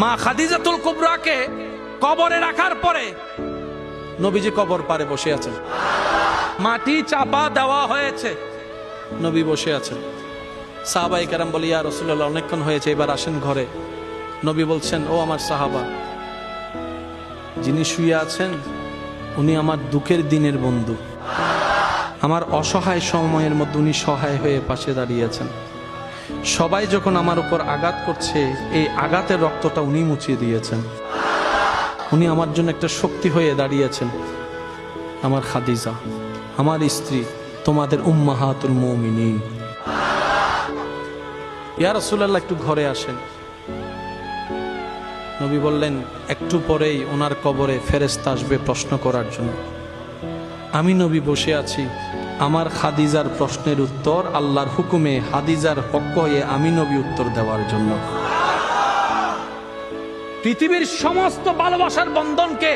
মা খাদিজাতুল কুবরাকে কবরে রাখার পরে নবীজি কবর পারে বসে আছেন, মাটি চাপা দেওয়া হয়েছে, নবী বসে আছেন। সাহাবায়ে কেরাম বলে, ইয়া রাসূলুল্লাহ, অনেকক্ষণ হয়েছে, এবার আসেন ঘরে। নবী বলছেন, ও আমার সাহাবা, যিনি শুয়ে আছেন উনি আমার দুঃখের দিনের বন্ধু, আমার অসহায় সময়ের মধ্যে উনি সহায় হয়ে পাশে দাঁড়িয়েছেন। সবাই যখন আমার উপর আঘাত করছে, এই আঘাতের রক্তটা উনি মুছিয়ে দিয়েছেন। উনি আমার জন্য একটা শক্তি হয়ে দাঁড়িয়েছেন। আমার খাদিজা, আমার স্ত্রী, তোমাদের উম্মাহাতুল মুমিনিন। ইয়া রাসূলুল্লাহ, একটু ঘরে আসেন। নবী বললেন, একটু পরেই ওনার কবরে ফেরেশতা আসবে প্রশ্ন করার জন্য। আমি নবী বসে আছি, আমার খাদিজার প্রশ্নের উত্তর আল্লাহর হুকুমে খাদিজার পক্ষ হয়ে আমি নবী উত্তর দেওয়ার জন্য। পৃথিবীর সমস্ত ভালোবাসার বন্ধনকে